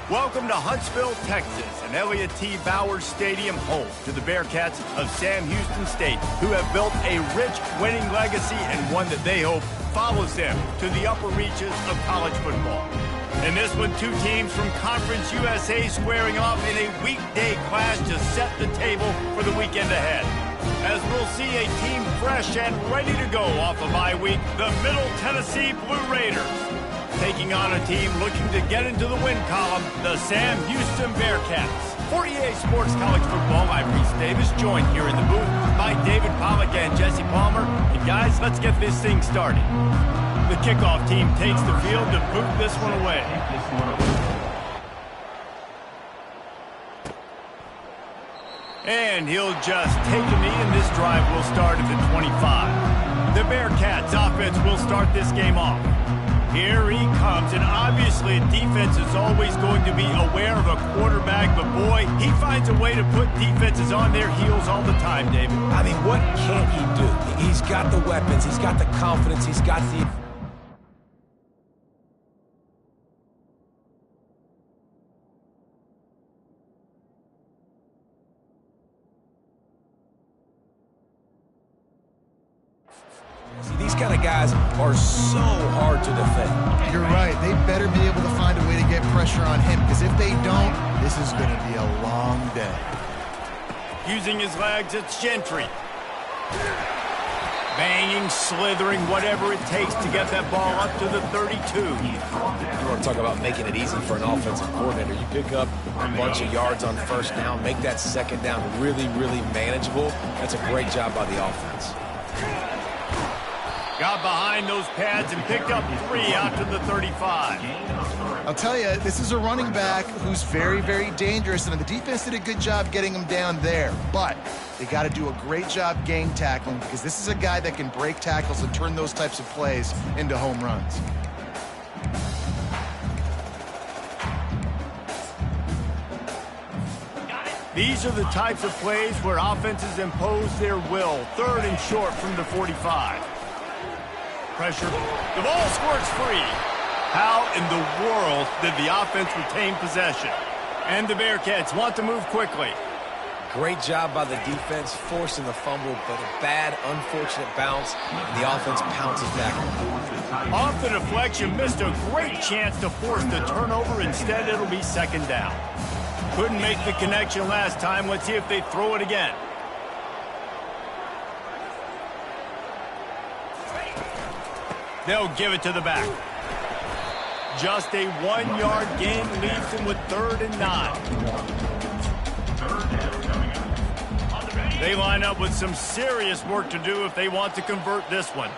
Welcome to Huntsville, Texas, and Elliott T. Bowers Stadium, home to the Bearcats of Sam Houston State, who have built a rich winning legacy and one that they hope follows them to the upper reaches of college football. In this one, two teams from Conference USA squaring off in a weekday clash to set the table for the weekend ahead. As we'll see a team fresh and ready to go off a bye week, the Middle Tennessee Blue Raiders, taking on a team looking to get into the win column, the Sam Houston Bearcats. For EA Sports College Football, I'm Reese Davis, joined here in the booth by David Pollack and Jesse Palmer. And guys, let's get this thing started. The kickoff team takes the field to boot this one away. And he'll just take a knee, and this drive will start at the 25. The Bearcats offense will start this game off. Here he comes, and obviously defense is always going to be aware of a quarterback, but boy, he finds a way to put defenses on their heels all the time, David. I mean, what can't he do? He's got the weapons, he's got the confidence, he's got the... These kind of guys are so hard to defend. You're right. They better be able to find a way to get pressure on him, because if they don't, this is going to be a long day. Using his legs, it's Gentry. Banging, slithering, whatever it takes to get that ball up to the 32. You want to talk about making it easy for an offensive coordinator. You pick up a bunch of yards on first down, make that second down really, really manageable. That's a great job by the offense. Got behind those pads and picked up 3 out to the 35. I'll tell you, this is a running back who's very, very dangerous, and the defense did a good job getting him down there. But they got to do a great job game tackling, because this is a guy that can break tackles and turn those types of plays into home runs. These are the types of plays where offenses impose their will. 3rd and short from the 45. Pressure. The ball squirts free. How in the world did the offense retain possession? And the Bearcats want to move quickly. Great job by the defense, forcing the fumble, but a bad, unfortunate bounce, and the offense pounces back. Off the deflection, missed a great chance to force the turnover. Instead, it'll be 2nd down. Couldn't make the connection last time. Let's see if they throw it again. They'll give it to the back. Just a 1-yard gain leaves them with 3rd and 9. They line up with some serious work to do if they want to convert this one.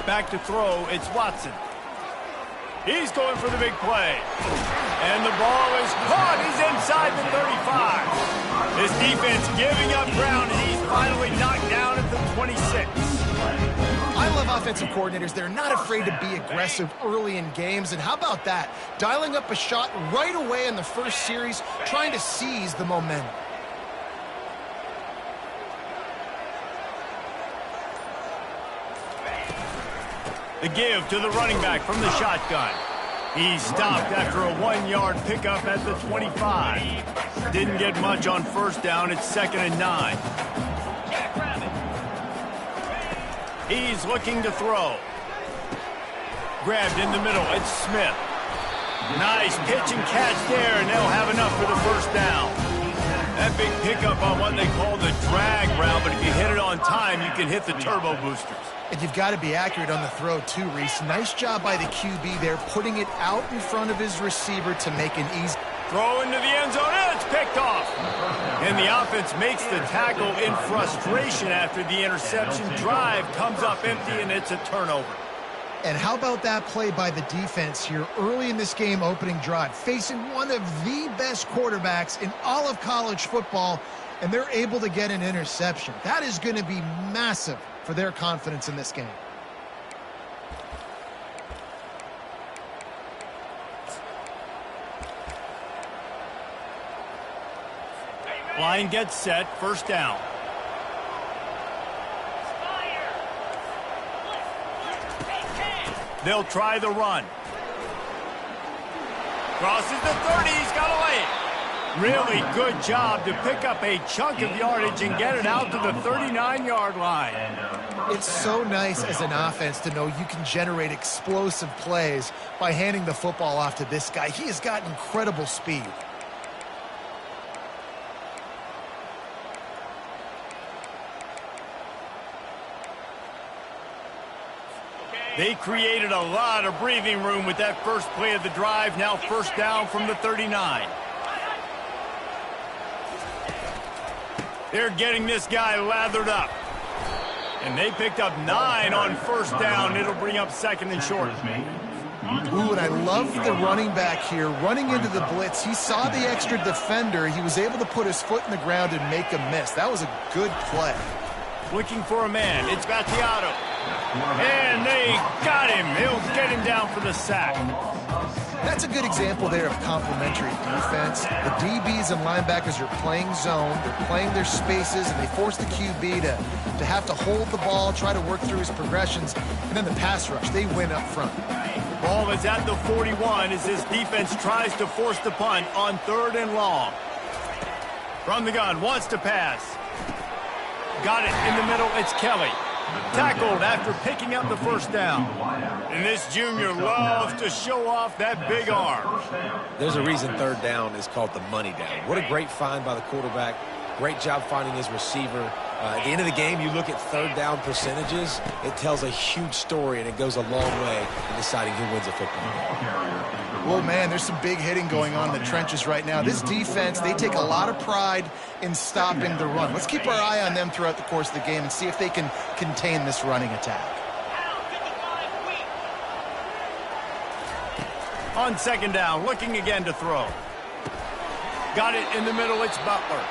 Back to throw, it's Watson. He's going for the big play. And the ball is caught. He's inside the 35. This defense giving up ground, and he's finally knocked down at the 26. I love offensive coordinators. They're not afraid to be aggressive early in games. And how about that? Dialing up a shot right away in the first series, trying to seize the momentum. The give to the running back from the shotgun. He stopped after a 1-yard pickup at the 25. Didn't get much on first down. It's 2nd and 9. He's looking to throw. Grabbed in the middle. It's Smith. Nice pitch and catch there, and they'll have enough for the first down. That big pickup on what they call the drag route, but if you hit it on time, you can hit the turbo boosters. And you've got to be accurate on the throw, too, Reese. Nice job by the QB there, putting it out in front of his receiver to make an easy... Throw into the end zone, and it's picked off. And the offense makes the tackle in frustration after the interception. Drive comes up empty, and it's a turnover. And how about that play by the defense here early in this game, opening drive, facing one of the best quarterbacks in all of college football, and they're able to get an interception. That is going to be massive for their confidence in this game. Line gets set, first down. They'll try the run. Crosses the 30, he's got to lay it. Really good job to pick up a chunk of yardage and get it out to the 39-yard line. It's so nice as an offense to know you can generate explosive plays by handing the football off to this guy. He has got incredible speed. They created a lot of breathing room with that first play of the drive. Now first down from the 39. They're getting this guy lathered up. And they picked up 9 on first down. It'll bring up second and short. Ooh, and I love the running back here running into the blitz. He saw the extra defender. He was able to put his foot in the ground and make a miss. That was a good play. Looking for a man. It's Battiato. And they got him. He'll get him down for the sack. That's a good example there of complementary defense. The DBs and linebackers are playing zone. They're playing their spaces, and they force the QB to have to hold the ball, try to work through his progressions. And then the pass rush, they win up front. Ball is at the 41 as this defense tries to force the punt on 3rd and long. From the gun, wants to pass. Got it in the middle, it's Kelly. Tackled after picking up the first down. And this junior loves to show off that big arm. There's a reason 3rd down is called the money down. What a great find by the quarterback. Great job finding his receiver. At the end of the game, you look at 3rd down percentages. It tells a huge story, and it goes a long way in deciding who wins a football game. Well, man, there's some big hitting going on in the trenches right now. This defense, they take a lot of pride in stopping the run. Let's keep our eye on them throughout the course of the game and see if they can contain this running attack. On 2nd down, looking again to throw. Got it in the middle, it's Butler.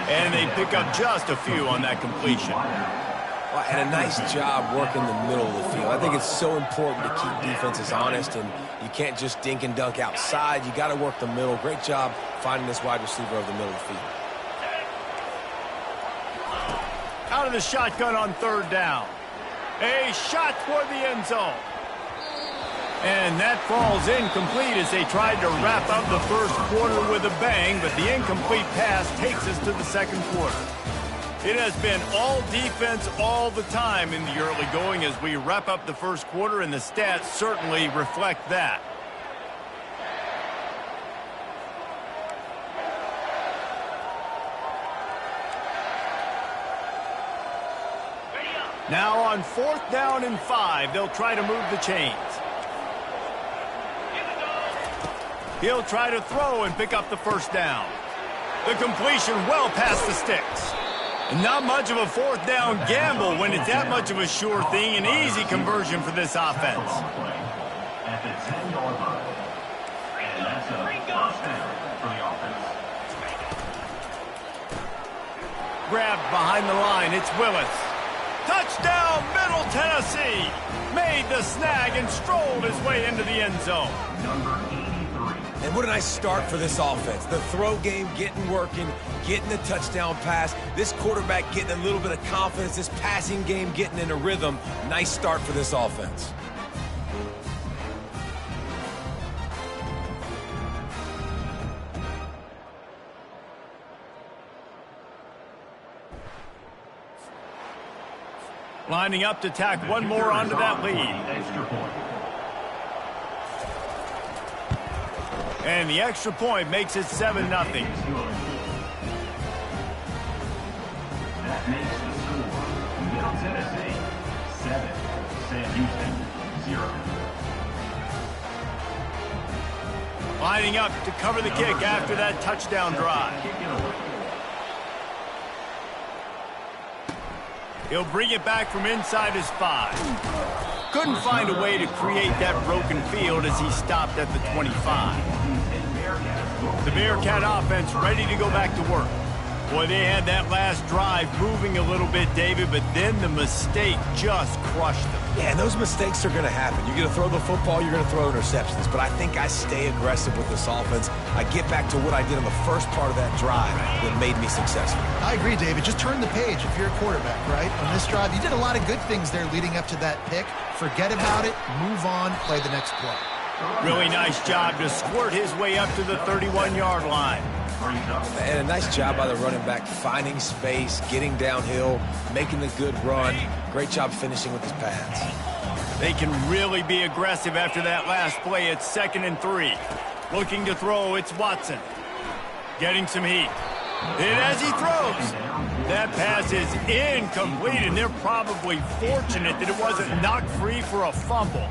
And they pick up just a few on that completion. Well, and a nice job working the middle of the field. I think it's so important to keep defenses honest, and you can't just dink and dunk outside. You got to work the middle. Great job finding this wide receiver over the middle of the field. Out of the shotgun on 3rd down. A shot toward the end zone. And that falls incomplete as they tried to wrap up the first quarter with a bang, but the incomplete pass takes us to the 2nd quarter. It has been all defense all the time in the early going as we wrap up the first quarter, and the stats certainly reflect that. Now on 4th down and 5, they'll try to move the chains. He'll try to throw and pick up the first down. The completion well past the sticks. Not much of a 4th down gamble when it's that much of a sure thing. An easy conversion for this offense. At the 10-yard line. And that's a first down for the offense. Grabbed behind the line. It's Willis. Touchdown, Middle Tennessee. Made the snag and strolled his way into the end zone. Number 83. And what a nice start for this offense. The throw game getting working, getting the touchdown pass. This quarterback getting a little bit of confidence. This passing game getting in a rhythm. Nice start for this offense. Lining up to tack one more onto that lead. Extra point. And the extra point makes it 7-0. That makes the score Middle Tennessee 7, Sam Houston 0. Lining up to cover the kick after that touchdown drive. He'll bring it back from inside his 5. Couldn't find a way to create that broken field as he stopped at the 25. The Bearcat offense ready to go back to work. Boy, they had that last drive moving a little bit, David, but then the mistake just crushed them. Yeah, and those mistakes are going to happen. You're going to throw the football, you're going to throw interceptions. But I think I stay aggressive with this offense. I get back to what I did on the first part of that drive that made me successful. I agree, David. Just turn the page if you're a quarterback, right? On this drive, you did a lot of good things there leading up to that pick. Forget about it, move on, play the next play. Really nice job to squirt his way up to the 31-yard line. And a nice job by the running back, finding space, getting downhill, making the good run. Great job finishing with his pads. They can really be aggressive after that last play. It's 2nd and 3. Looking to throw, it's Watson. Getting some heat. And as he throws, that pass is incomplete, and they're probably fortunate that it wasn't knocked free for a fumble.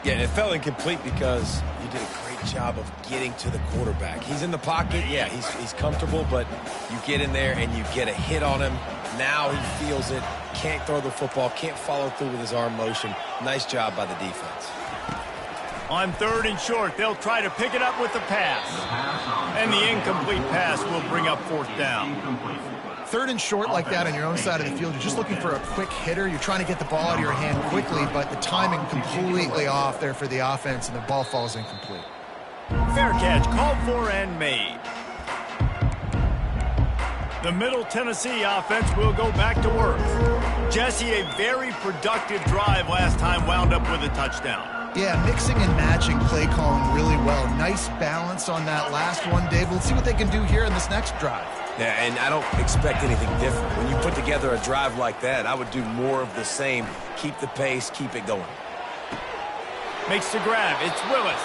Yeah, and it fell incomplete because you did a great job of getting to the quarterback. He's in the pocket. Yeah, he's comfortable, but you get in there and you get a hit on him. Now he feels it. Can't throw the football. Can't follow through with his arm motion. Nice job by the defense. On 3rd and short, they'll try to pick it up with the pass. And the incomplete pass will bring up 4th down. 3rd and short like that on your own side of the field, you're just looking for a quick hitter. You're trying to get the ball out of your hand quickly, but the timing completely off there for the offense, and the ball falls incomplete. Fair catch called for and made. The Middle Tennessee offense will go back to work. Jesse, a very productive drive last time, wound up with a touchdown. Yeah, mixing and matching play calling really well. Nice balance on that last one, Dave. Let's see what they can do here in this next drive. Yeah, and I don't expect anything different. When you put together a drive like that, I would do more of the same. Keep the pace, keep it going. Makes the grab. It's Willis.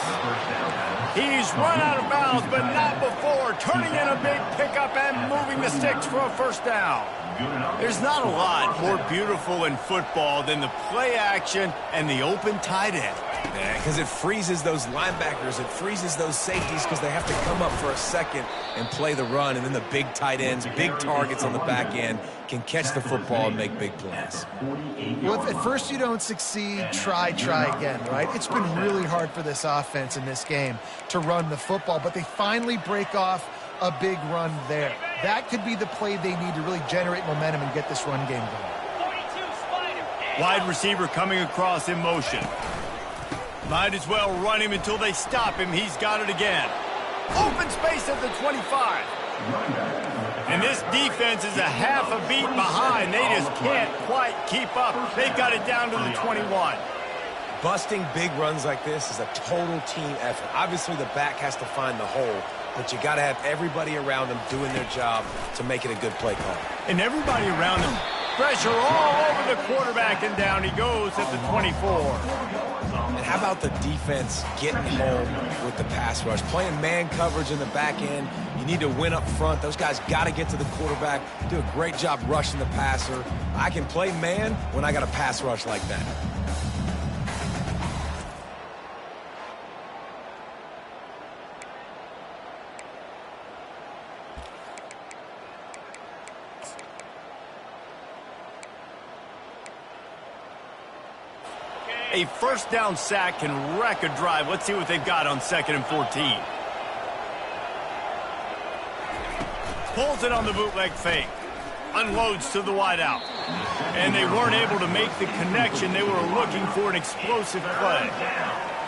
He's run out of bounds, but not before turning in a big pickup and moving the sticks for a 1st down. There's not a lot more beautiful in football than the play action and the open tight end. Yeah, because it freezes those linebackers. It freezes those safeties because they have to come up for a second and play the run. And then the big tight ends, big targets on the back end can catch the football and make big plays. Well, if at first you don't succeed, try again, right? It's been really hard for this offense in this game to run the football, but they finally break off a big run there. That could be the play they need to really generate momentum and get this run game going. Wide receiver coming across in motion. Might as well run him until they stop him. He's got it again. Open space at the 25. And this defense is a half a beat behind. They just can't quite keep up. They've got it down to the 21. Busting big runs like this is a total team effort. Obviously, the back has to find the hole, but you got to have everybody around them doing their job to make it a good play call. And everybody around them, pressure all over the quarterback, and down he goes at the 24. And how about the defense getting home with the pass rush? Playing man coverage in the back end. You need to win up front. Those guys got to get to the quarterback, do a great job rushing the passer. I can play man when I got a pass rush like that. A 1st down sack can wreck a drive. Let's see what they've got on 2nd and 14. Pulls it on the bootleg fake. Unloads to the wideout. And they weren't able to make the connection. They were looking for an explosive play.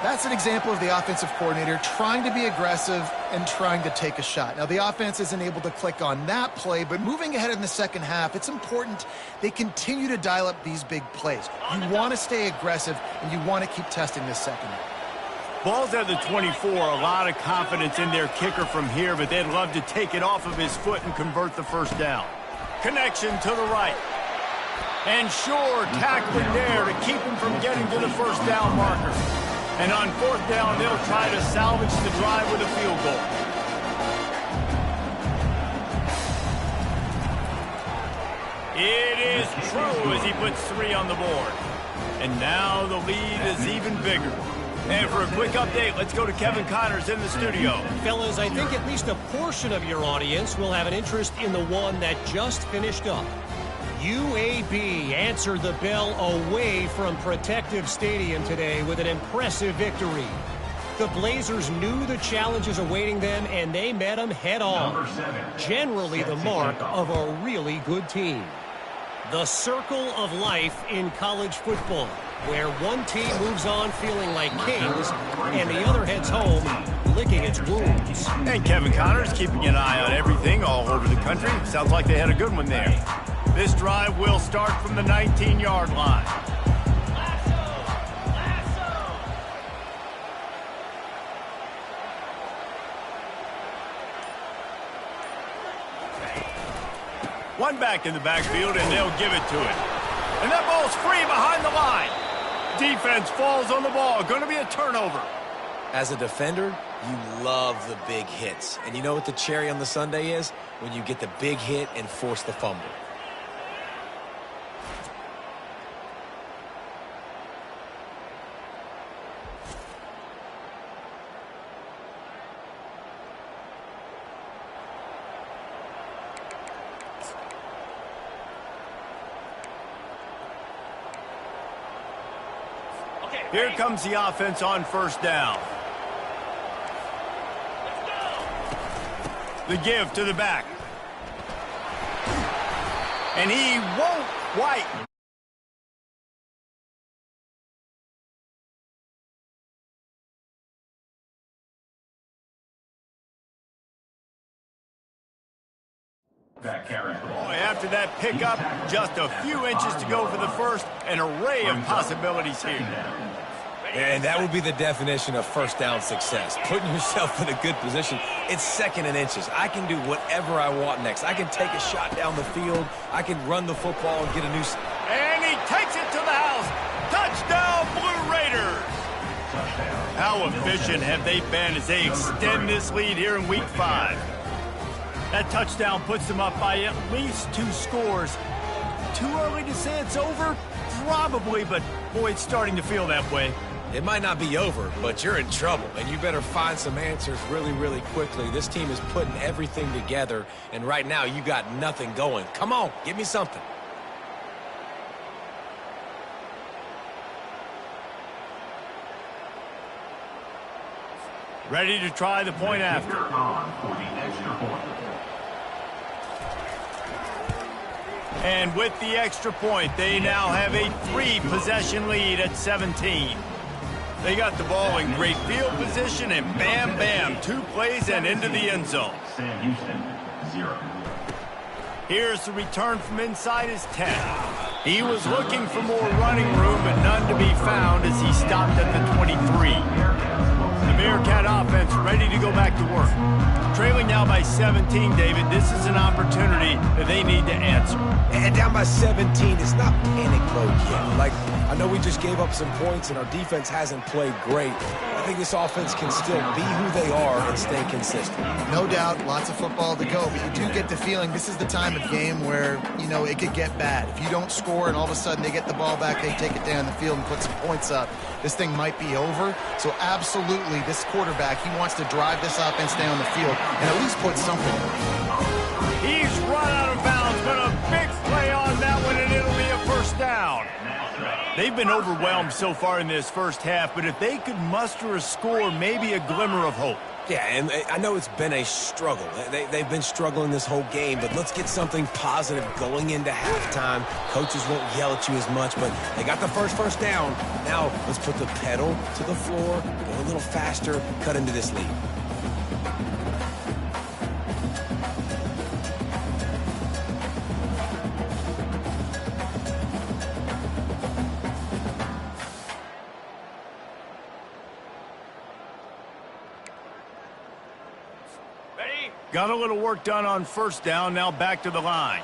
That's an example of the offensive coordinator trying to be aggressive and trying to take a shot. Now, the offense isn't able to click on that play, but moving ahead in the 2nd half, it's important they continue to dial up these big plays. You want to stay aggressive, and you want to keep testing this 2nd half. Ball's at the 24. A lot of confidence in their kicker from here, but they'd love to take it off of his foot and convert the 1st down. Connection to the right. And sure, tackling there to keep him from getting to the 1st down marker. And on 4th down, they'll try to salvage the drive with a field goal. It is true as he puts 3 on the board. And now the lead is even bigger. And for a quick update, let's go to Kevin Connors in the studio. Fellas, I think at least a portion of your audience will have an interest in the one that just finished up. UAB answered the bell away from Protective Stadium today with an impressive victory. The Blazers knew the challenges awaiting them, and they met them head-on. Generally the mark of a really good team. The circle of life in college football, where one team moves on feeling like kings, and the other heads home licking its wounds. And Kevin Connors keeping an eye on everything all over the country. Sounds like they had a good one there. This drive will start from the 19-yard line. One back in the backfield, and they'll give it to it. And that ball's free behind the line. Defense falls on the ball. Going to be a turnover. As a defender, you love the big hits. And you know what the cherry on the sundae is? When you get the big hit and force the fumble. Here comes the offense on first down. The give to the back. And he won't quite. Boy, after that pickup, just a few inches to go for the first. An array of possibilities here. And that would be the definition of first down success. Putting yourself in a good position. It's second and inches. I can do whatever I want next. I can take a shot down the field. I can run the football and get a new... And he takes it to the house. Touchdown, Blue Raiders. How efficient have they been as they extend this lead here in Week 5? That touchdown puts them up by at least 2 scores. Too early to say it's over? Probably, but boy, it's starting to feel that way. It might not be over, but you're in trouble, and you better find some answers really, really quickly. This team is putting everything together, and right now you got nothing going. Come on, give me something. Ready to try the point after. And with the extra point, they now have a 3-possession lead at 17. They got the ball in great field position, and bam, bam, 2 plays and into the end zone. Sam Houston, 0. Here's the return from inside his 10. He was looking for more running room, but none to be found as he stopped at the 23. The Bearcat offense ready to go back to work. Trailing now by 17, David. This is an opportunity that they need to answer. And down by 17, it's not panic mode yet. Like, I know we just gave up some points and our defense hasn't played great. I think this offense can still be who they are and stay consistent. No doubt, lots of football to go, but you do get the feeling this is the time of game where, you know, it could get bad. If you don't score and all of a sudden they get the ball back, they take it down the field and put some points up, this thing might be over. So absolutely, this quarterback, he wants to drive this offense down the field and at least put something. He's run out of bounds, but a big play on that one, and it'll be a first down. They've been overwhelmed so far in this first half, but if they could muster a score, maybe a glimmer of hope. Yeah, and I know it's been a struggle. They've been struggling this whole game, but let's get something positive going into halftime. Coaches won't yell at you as much, but they got the first down. Now let's put the pedal to the floor, go a little faster, cut into this lead. Got a little work done on first down, now back to the line.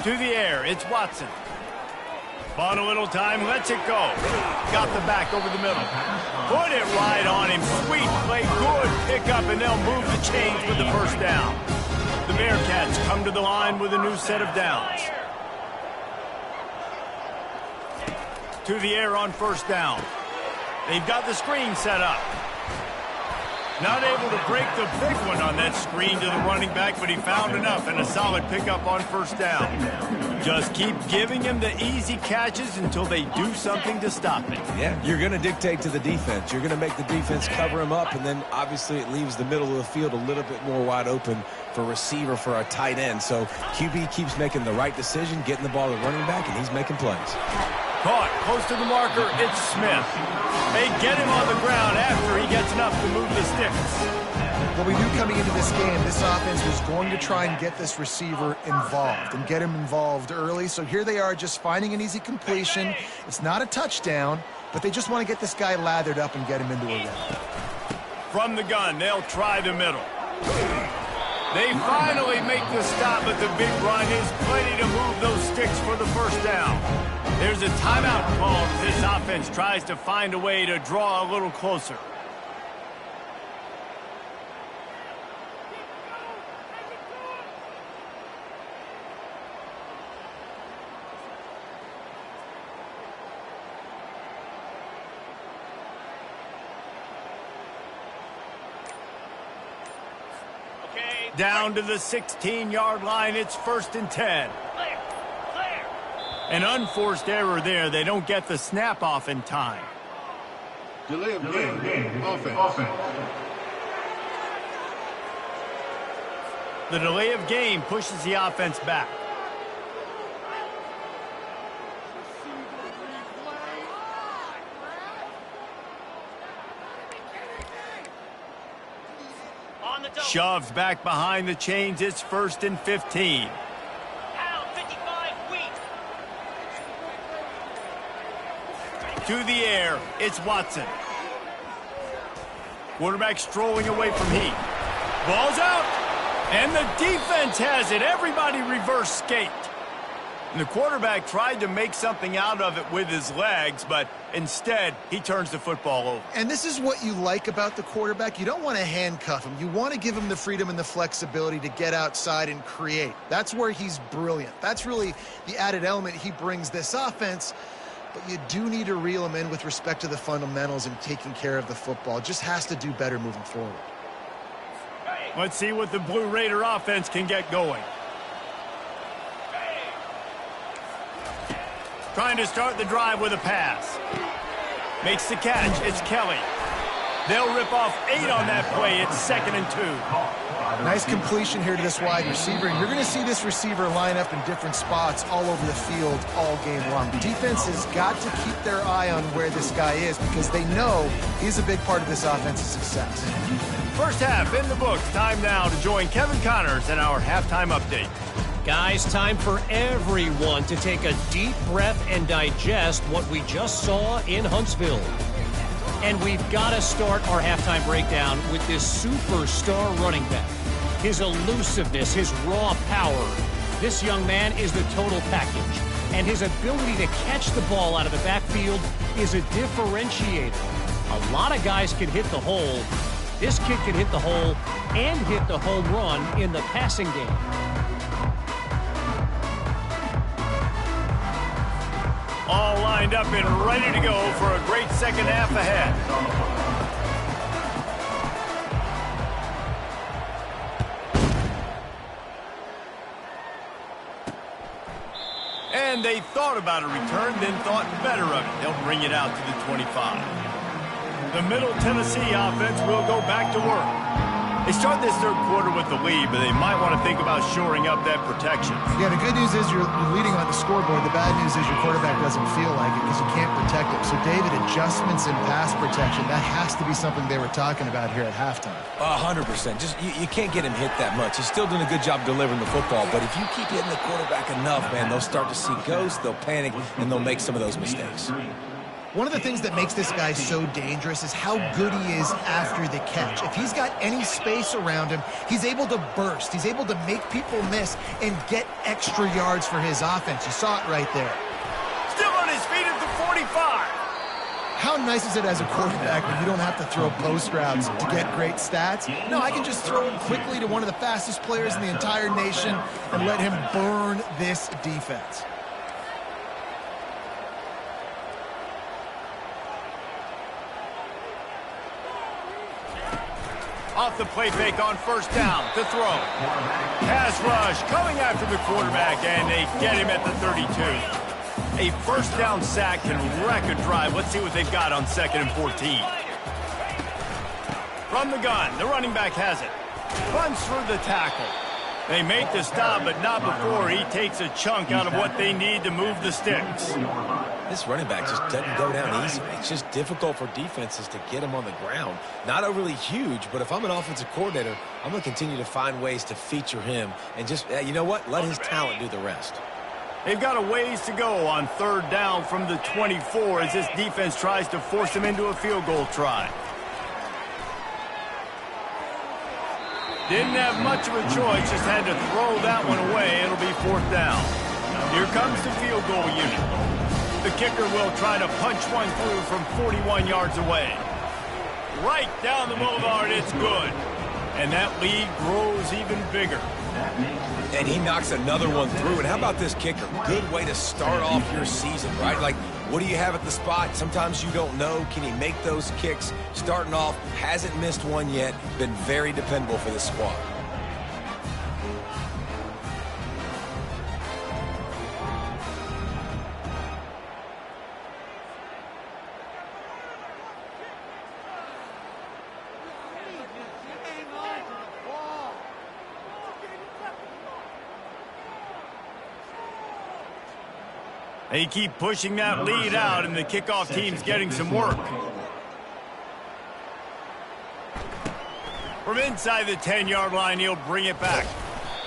To the air, it's Watson. Bought a little time, lets it go. Got the back over the middle. Put it right on him, sweet play, good pickup, and they'll move the chains with the first down. The Bearcats come to the line with a new set of downs. To the air on first down. They've got the screen set up. Not able to break the big one on that screen to the running back, but he found enough and a solid pickup on first down. Just keep giving him the easy catches until they do something to stop it. Yeah, you're going to dictate to the defense. You're going to make the defense cover him up, and then obviously it leaves the middle of the field a little bit more wide open for receiver, for a tight end. So QB keeps making the right decision, getting the ball to the running back, and he's making plays. Caught close to the marker, it's Smith. They get him on the ground after he gets enough to move the sticks. Well, we knew coming into this game, this offense was going to try and get this receiver involved and get him involved early. So here they are just finding an easy completion. It's not a touchdown, but they just want to get this guy lathered up and get him into a rhythm. From the gun, they'll try the middle. They finally make the stop, but the big run is plenty to move those sticks for the first down. There's a timeout called as this offense tries to find a way to draw a little closer. Down to the 16-yard line, it's 1st and 10. An unforced error there. They don't get the snap off in time. Delay of game. Offense. The delay of game pushes the offense back. Shoves back behind the chains. It's 1st and 15. To the air, it's Watson. Quarterback strolling away from Heat. Ball's out, and the defense has it. Everybody reverse skate. And the quarterback tried to make something out of it with his legs, but instead, he turns the football over. And this is what you like about the quarterback. You don't want to handcuff him. You want to give him the freedom and the flexibility to get outside and create. That's where he's brilliant. That's really the added element he brings this offense. But you do need to reel him in with respect to the fundamentals and taking care of the football. Just has to do better moving forward. Let's see what the Blue Raider offense can get going. Trying to start the drive with a pass. Makes the catch. It's Kelly. They'll rip off 8 on that play. It's 2nd and 2. Nice completion here to this wide receiver. And you're going to see this receiver line up in different spots all over the field all game long. The defense has got to keep their eye on where this guy is because they know he's a big part of this offense's success. First half in the books. Time now to join Kevin Connors in our halftime update. Guys, time for everyone to take a deep breath and digest what we just saw in Huntsville. And we've got to start our halftime breakdown with this superstar running back. His elusiveness, his raw power. This young man is the total package. And his ability to catch the ball out of the backfield is a differentiator. A lot of guys can hit the hole. This kid can hit the hole and hit the home run in the passing game. All lined up and ready to go for a great second half ahead. And they thought about a return, then thought better of it. They'll bring it out to the 25. The Middle Tennessee offense will go back to work. They start this third quarter with the lead, but they might want to think about shoring up that protection. Yeah, the good news is you're leading on the scoreboard. The bad news is your quarterback doesn't feel like it because you can't protect him. So, David, adjustments in pass protection, that has to be something they were talking about here at halftime. 100%. Just you can't get him hit that much. He's still doing a good job delivering the football, but if you keep hitting the quarterback enough, man, they'll start to see ghosts, they'll panic, and they'll make some of those mistakes. One of the things that makes this guy so dangerous is how good he is after the catch. If he's got any space around him, he's able to burst. He's able to make people miss and get extra yards for his offense. You saw it right there. Still on his feet at the 45. How nice is it as a quarterback when you don't have to throw post routes to get great stats? No, I can just throw it quickly to one of the fastest players in the entire nation and let him burn this defense. the play fake on first down to throw. Pass rush coming after the quarterback, and they get him at the 32. A first down sack can wreck a drive. Let's see what they've got on 2nd and 14. From the gun, the running back has it. Runs through the tackle. They make the stop, but not before he takes a chunk out of what they need to move the sticks. This running back just doesn't go down easy. It's just difficult for defenses to get him on the ground. Not overly huge, but if I'm an offensive coordinator, I'm going to continue to find ways to feature him and just, you know what, let his talent do the rest. They've got a ways to go on 3rd down from the 24 as this defense tries to force them into a field goal try. Didn't have much of a choice, just had to throw that one away. It'll be 4th down. Here comes the field goal unit. The kicker will try to punch one through from 41 yards away. Right down the boulevard, it's good. And that lead grows even bigger. And he knocks another one through. And how about this kicker? Good way to start off your season, right? Like, what do you have at the spot? Sometimes you don't know. Can he make those kicks? Starting off, hasn't missed one yet. Been very dependable for this squad. They keep pushing that lead out, and the kickoff team's getting some work. From inside the 10-yard line, he'll bring it back.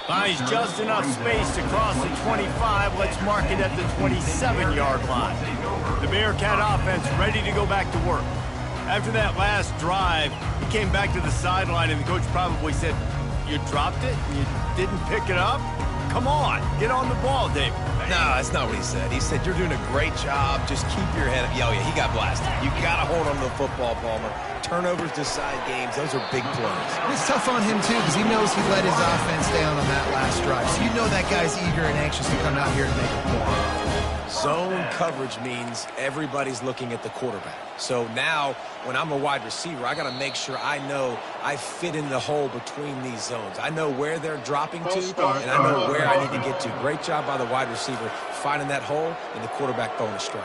Finds just enough space to cross the 25. Let's mark it at the 27-yard line. The Bearcat offense ready to go back to work. After that last drive, he came back to the sideline, and the coach probably said, "You dropped it? You didn't pick it up? Come on, get on the ball, Dave." No, that's not what he said. He said, "You're doing a great job. Just keep your head up." Oh, yeah, he got blasted. You got to hold on to the football, Palmer. Turnovers decide games. Those are big plays. It's tough on him, too, because he knows he let his offense down on that last drive. So you know that guy's eager and anxious to come out here and make a point. Zone coverage means everybody's looking at the quarterback. So now, when I'm a wide receiver, I got to make sure I know I fit in the hole between these zones. I know where they're dropping to, and I know where I need to get to. Great job by the wide receiver finding that hole, and the quarterback throwing a strike.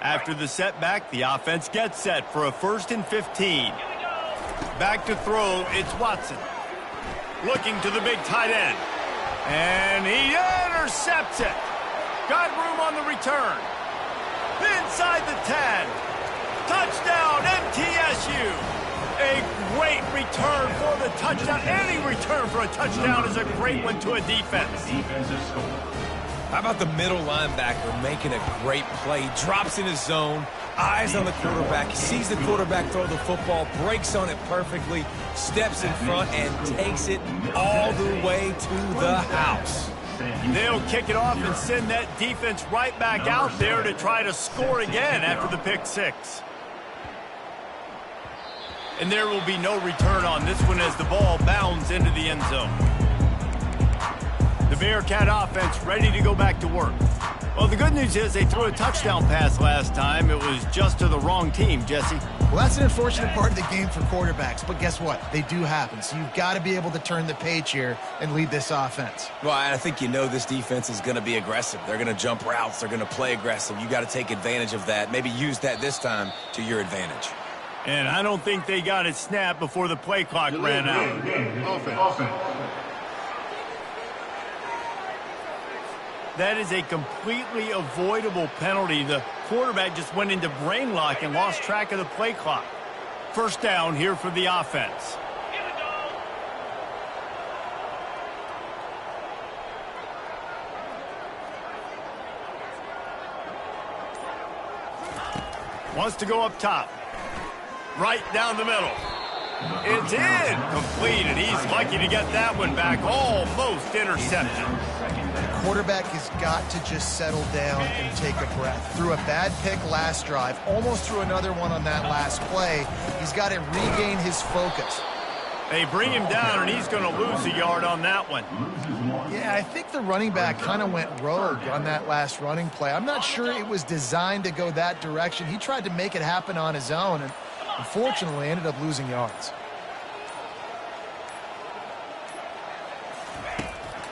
After the setback, the offense gets set for a 1st and 15. Back to throw, it's Watson. Looking to the big tight end. And he intercepts it. Got room on the return. Inside the 10. Touchdown, MTSU. A great return for the touchdown. Any return for a touchdown is a great one to a defense. Defensive score. How about the middle linebacker making a great play? Drops in his zone, eyes on the quarterback, sees the quarterback throw the football, breaks on it perfectly, steps in front, and takes it all the way to the house. They'll kick it off and send that defense right back out there to try to score again after the pick six. And there will be no return on this one as the ball bounds into the end zone. The Bearcat offense ready to go back to work. Well, the good news is they threw a touchdown pass last time. It was just to the wrong team, Jesse. Well, that's an unfortunate part of the game for quarterbacks, but guess what? They do happen, so you've got to be able to turn the page here and lead this offense. Well, I think you know this defense is going to be aggressive. They're going to jump routes. They're going to play aggressive. You got to take advantage of that. Maybe use that this time to your advantage. And I don't think they got it snapped before the play clock ran out. Offense. That is a completely avoidable penalty. The quarterback just went into brain lock and lost track of the play clock. First down here for the offense. Wants to go up top. Right down the middle. It's in. Completed. He's lucky to get that one back. Almost intercepted. The quarterback has got to just settle down and take a breath. Threw a bad pick last drive. Almost threw another one on that last play. He's got to regain his focus. They bring him down, and he's going to lose a yard on that one. Yeah, I think the running back kind of went rogue on that last running play. I'm not sure it was designed to go that direction. He tried to make it happen on his own, and Unfortunately, ended up losing yards.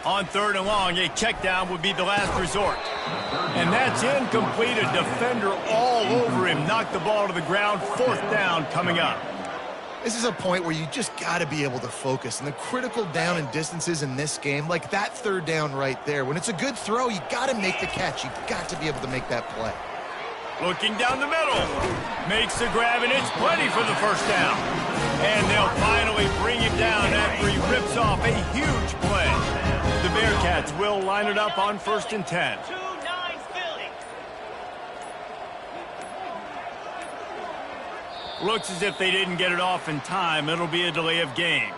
On 3rd and long, a check down would be the last resort. And that's incomplete. A defender all over him. Knocked the ball to the ground. 4th down coming up. This is a point where you just got to be able to focus. And the critical down and distances in this game, like that 3rd down right there, when it's a good throw, you got to make the catch. You got to be able to make that play. Looking down the middle. Makes the grab, and it's plenty for the 1st down. And they'll finally bring him down after he rips off a huge play. The Bearcats will line it up on 1st and 10. Looks as if they didn't get it off in time. It'll be a delay of game.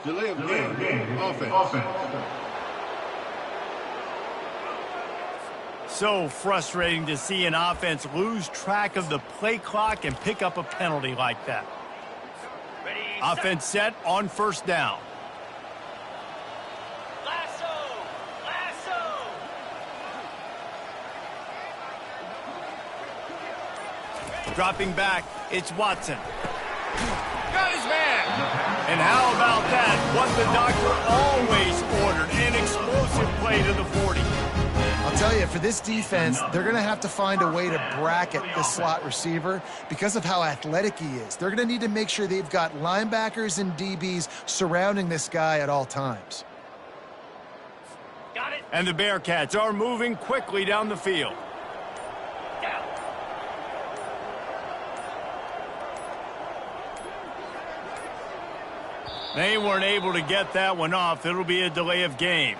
Delay of game. Offense. So frustrating to see an offense lose track of the play clock and pick up a penalty like that. Offense set on 1st down. Dropping back, it's Watson. Got his man. And how about that? What the doctor always ordered, an explosive play to the 40. I'll tell you, for this defense, they're going to have to find a way to bracket this slot receiver because of how athletic he is. They're going to need to make sure they've got linebackers and DBs surrounding this guy at all times. Got it. And the Bearcats are moving quickly down the field. They weren't able to get that one off. It'll be a delay of game.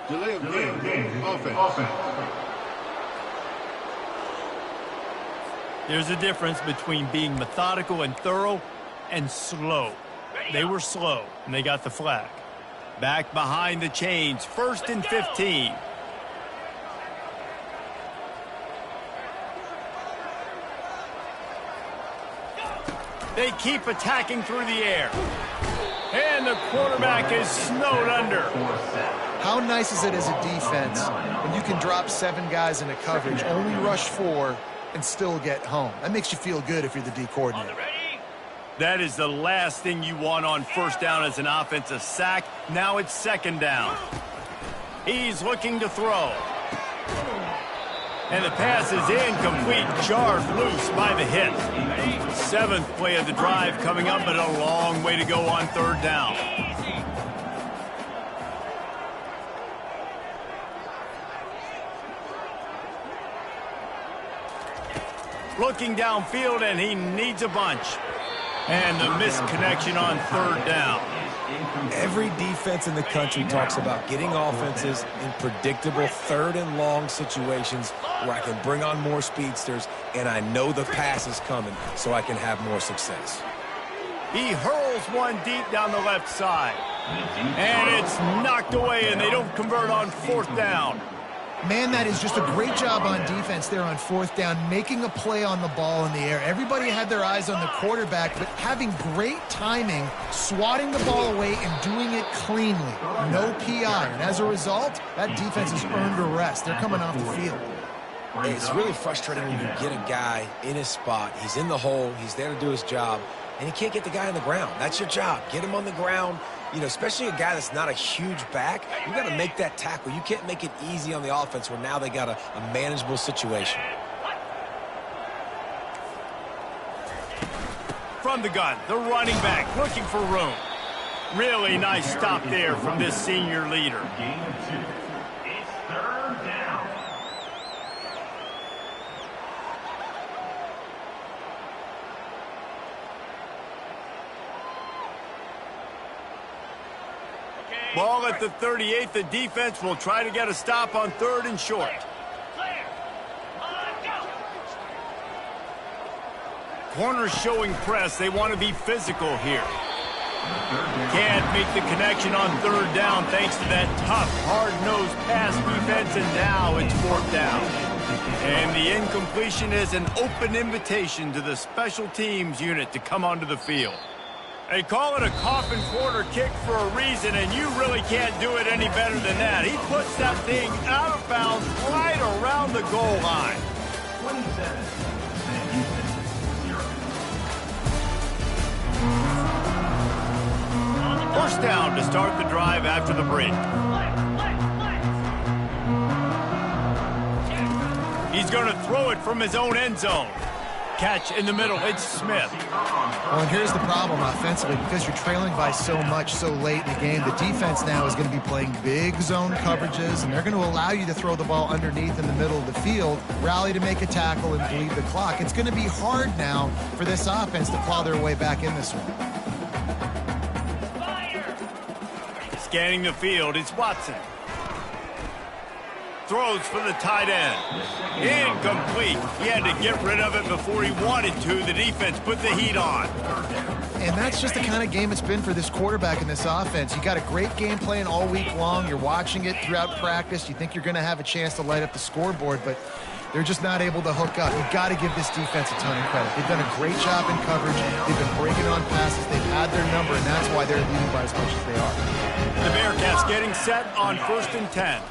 Delay of game. Offense. There's a difference between being methodical and thorough and slow. They were slow, and they got the flag. Back behind the chains, 1st and 15. They keep attacking through the air. And the quarterback is snowed under. How nice is it as a defense when you can drop 7 guys into coverage, only rush 4, and still get home? That makes you feel good if you're the D coordinator. That is the last thing you want on 1st down as an offensive sack. Now it's 2nd down. He's looking to throw. And the pass is incomplete, jarred loose by the hit. 7th play of the drive coming up, but a long way to go on 3rd down. Looking downfield, and he needs a bunch. And the missed connection on 3rd down. Every defense in the country talks about getting offenses in predictable 3rd and long situations where I can bring on more speedsters and I know the pass is coming so I can have more success. He hurls one deep down the left side. And it's knocked away, and they don't convert on 4th down. Man, that is just a great job on defense there on 4th down, making a play on the ball in the air. Everybody had their eyes on the quarterback, but having great timing, swatting the ball away and doing it cleanly. No PI. And as a result, that defense has earned a rest. They're coming off the field. It's really frustrating when you get a guy in his spot. He's in the hole. He's there to do his job, and he can't get the guy on the ground. That's your job. Get him on the ground. You know, especially a guy that's not a huge back, you got to make that tackle. You can't make it easy on the offense where now they got a manageable situation. From the gun, the running back looking for room. Really nice stop there from this senior leader. Game 2. It's 3rd down. Ball at the 38. The defense will try to get a stop on 3rd and short. Corners showing press. They want to be physical here. Can't make the connection on 3rd down thanks to that tough, hard-nosed pass defense, and now it's 4th down. And the incompletion is an open invitation to the special teams unit to come onto the field. They call it a coffin corner kick for a reason, and you really can't do it any better than that. He puts that thing out of bounds right around the goal line. 27. First down to start the drive after the break. He's going to throw it from his own end zone. Catch in the middle. It's Smith. Well, and here's the problem offensively. Because you're trailing by so much so late in the game, the defense now is going to be playing big zone coverages, and they're going to allow you to throw the ball underneath in the middle of the field, rally to make a tackle, and bleed the clock. It's going to be hard now for this offense to claw their way back in this one. Scanning the field, it's Watson. Throws for the tight end. Incomplete. He had to get rid of it before he wanted to. The defense put the heat on. And that's just the kind of game it's been for this quarterback in this offense. You got a great game plan all week long. You're watching it throughout practice. You think you're going to have a chance to light up the scoreboard, but they're just not able to hook up. You've got to give this defense a ton of credit. They've done a great job in coverage. They've been breaking on passes. They've had their number, and that's why they're leading by as much as they are. The Bearcats getting set on 1st and 10.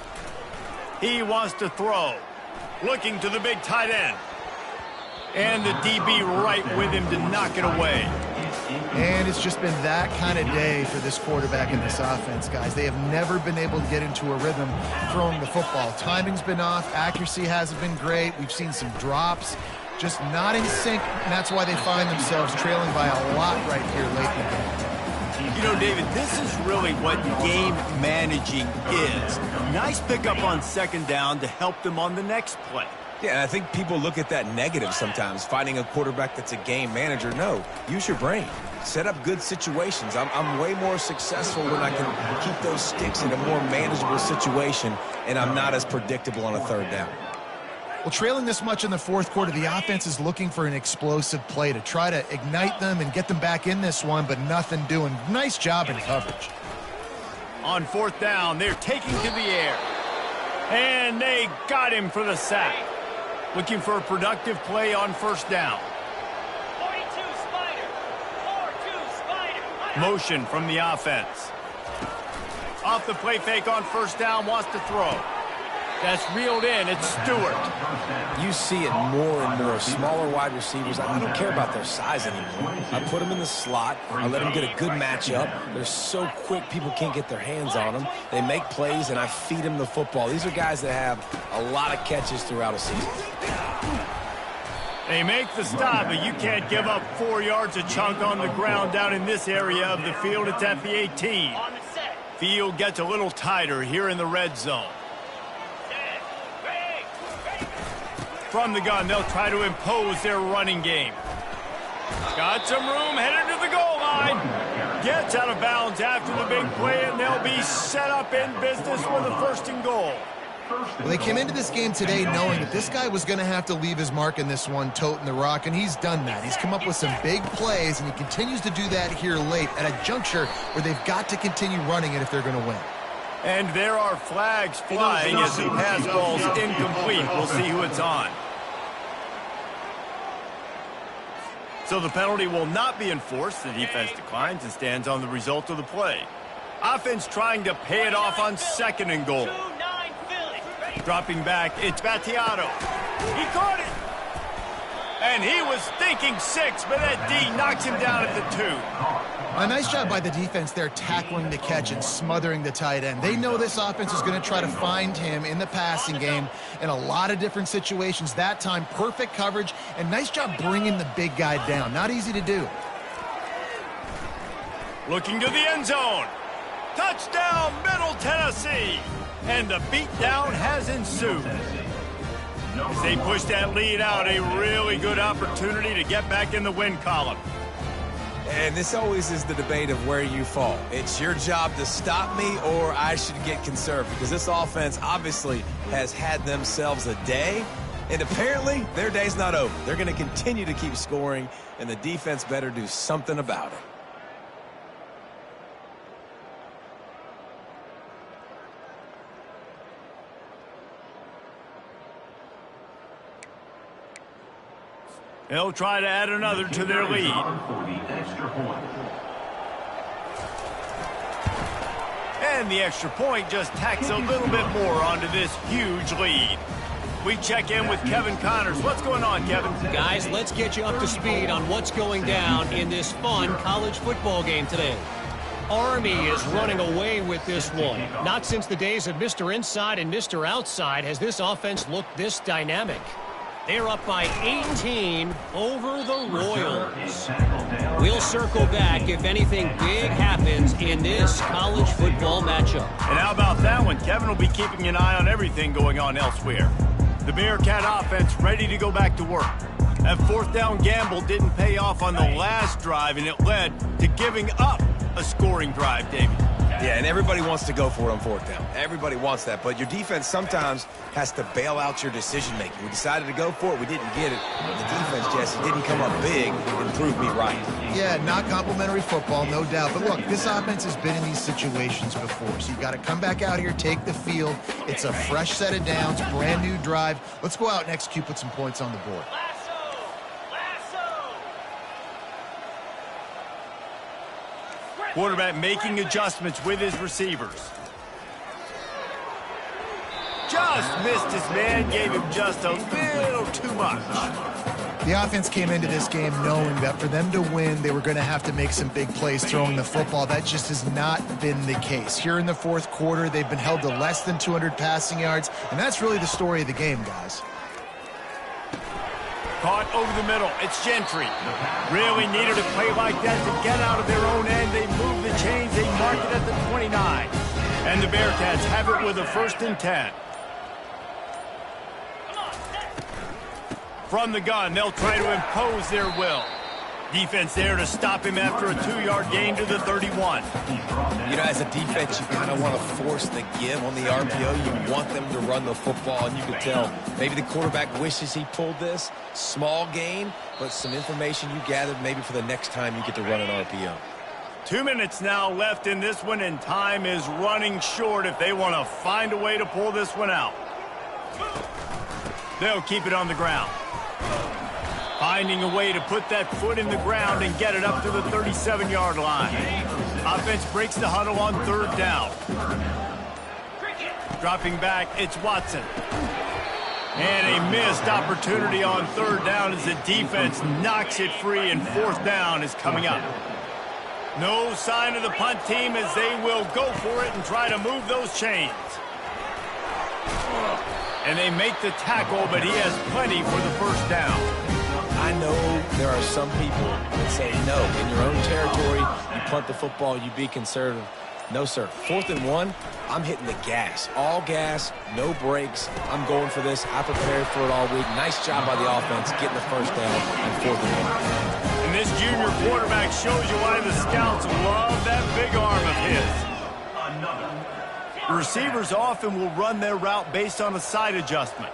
He wants to throw. Looking to the big tight end. And the DB right with him to knock it away. And it's just been that kind of day for this quarterback in this offense, guys. They have never been able to get into a rhythm throwing the football. Timing's been off. Accuracy hasn't been great. We've seen some drops. Just not in sync, and that's why they find themselves trailing by a lot right here late in the game. You know, David, this is really what game managing is. Nice pickup on 2nd down to help them on the next play. Yeah, and I think people look at that negative sometimes, finding a quarterback that's a game manager. No, use your brain. Set up good situations. I'm way more successful when I can keep those sticks in a more manageable situation, and I'm not as predictable on a 3rd down. Well, trailing this much in the 4th quarter, the offense is looking for an explosive play to try to ignite them and get them back in this one, but nothing doing. Nice job in coverage. On 4th down, they're taking to the air. And they got him for the sack. Looking for a productive play on 1st down. 42 Spider. 4-2 Spider. Motion from the offense. Off the play fake on 1st down, wants to throw. That's reeled in. It's Stewart. You see it more and more. Smaller wide receivers, I don't care about their size anymore. I put them in the slot. I let them get a good matchup. They're so quick, people can't get their hands on them. They make plays, and I feed them the football. These are guys that have a lot of catches throughout a season. They make the stop, but you can't give up 4 yards a chunk on the ground down in this area of the field. It's at the 18. Field gets a little tighter here in the red zone. From the gun, they'll try to impose their running game. Got some room, headed to the goal line. Gets out of bounds after the big play, and they'll be set up in business with a 1st and goal. Well, they came into this game today knowing that this guy was going to have to leave his mark in this one, toting the rock, and he's done that. He's come up with some big plays, and he continues to do that here late at a juncture where they've got to continue running it if they're going to win. And there are flags flying as the pass ball's incomplete. We'll see who it's on. So the penalty will not be enforced. The defense declines and stands on the result of the play. Offense trying to pay it off on 2nd and goal. Dropping back, it's Battiato. He caught it. And he was thinking 6, but that D knocks him down at the 2. A nice job by the defense there tackling the catch and smothering the tight end. They know this offense is going to try to find him in the passing game in a lot of different situations. That time, perfect coverage, and nice job bringing the big guy down. Not easy to do. Looking to the end zone. Touchdown, Middle Tennessee. And the beatdown has ensued. As they push that lead out, a really good opportunity to get back in the win column. And this always is the debate of where you fall. It's your job to stop me, or I should get conserved, because this offense obviously has had themselves a day, and apparently their day's not over. They're going to continue to keep scoring, and the defense better do something about it. They'll try to add another to their lead. And the extra point just tacks a little bit more onto this huge lead. We check in with Kevin Connors. What's going on, Kevin? Guys, let's get you up to speed on what's going down in this fun college football game today. Army is running away with this one. Not since the days of Mr. Inside and Mr. Outside has this offense looked this dynamic. They're up by 18 over the Royals. We'll circle back if anything big happens in this college football matchup. And how about that one? Kevin will be keeping an eye on everything going on elsewhere. The Bearcat offense ready to go back to work. That fourth down gamble didn't pay off on the last drive, and it led to giving up a scoring drive, David. Yeah, and everybody wants to go for it on fourth down. Everybody wants that, but your defense sometimes has to bail out your decision-making. We decided to go for it. We didn't get it. The defense, Jesse, didn't come up big and prove me right. Yeah, not complimentary football, no doubt. But look, this offense has been in these situations before, so you got to come back out here, take the field. It's a fresh set of downs, brand new drive. Let's go out and execute, put some points on the board. Quarterback making adjustments with his receivers. Just missed his man, gave him just a little too much. The offense came into this game knowing that for them to win, they were going to have to make some big plays throwing the football. That just has not been the case. Here in the fourth quarter, they've been held to less than 200 passing yards, and that's really the story of the game, guys. Caught over the middle. It's Gentry. Really needed a play like that to get out of their own end. They move the chains. They mark it at the 29. And the Bearcats have it with a 1st and 10. From the gun, they'll try to impose their will. Defense there to stop him after a 2-yard gain to the 31. You know, as a defense, you kind of want to force the give on the RPO. You want them to run the football, and you can tell maybe the quarterback wishes he pulled this. Small gain, but some information you gathered maybe for the next time you get to run an RPO. 2 minutes now left in this one, and time is running short if they want to find a way to pull this one out. They'll keep it on the ground. Finding a way to put that foot in the ground and get it up to the 37-yard line. Offense breaks the huddle on 3rd down. Dropping back, it's Watson. And a missed opportunity on 3rd down as the defense knocks it free, and 4th down is coming up. No sign of the punt team as they will go for it and try to move those chains. And they make the tackle, but he has plenty for the 1st down. I know there are some people that say, no, in your own territory, you punt the football, you be conservative. No, sir. 4th and 1, I'm hitting the gas. All gas, no brakes. I'm going for this. I prepared for it all week. Nice job by the offense getting the 1st down and 4th and 1. And this junior quarterback shows you why the scouts love that big arm of his. The receivers often will run their route based on a side adjustment.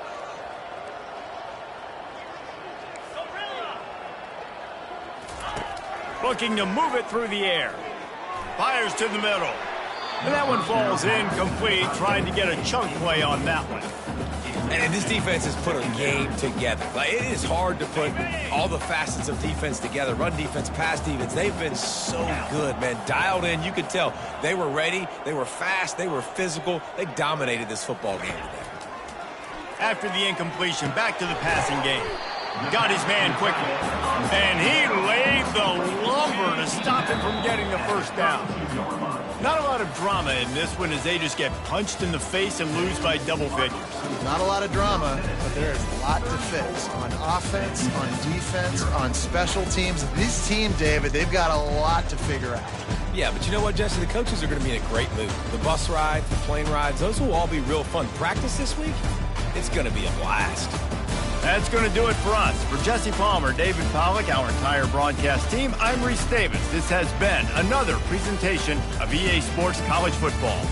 Looking to move it through the air. Fires to the middle. And that one falls incomplete, trying to get a chunk play on that one. And this defense has put a game together. Like, it is hard to put all the facets of defense together. Run defense, pass defense. They've been so good, man. Dialed in. You could tell they were ready. They were fast. They were physical. They dominated this football game today. After the incompletion, back to the passing game. Got his man quickly. And he laid the lumber to stop him from getting the 1st down. Not a lot of drama in this one as they just get punched in the face and lose by double figures. Not a lot of drama, but there is a lot to fix on offense, on defense, on special teams. This team, David, they've got a lot to figure out. Yeah, but you know what, Jesse? The coaches are going to be in a great mood. The bus rides, the plane rides, those will all be real fun. Practice this week, it's going to be a blast. That's going to do it for us. For Jesse Palmer, David Pollack, our entire broadcast team, I'm Reese Davis. This has been another presentation of EA Sports College Football.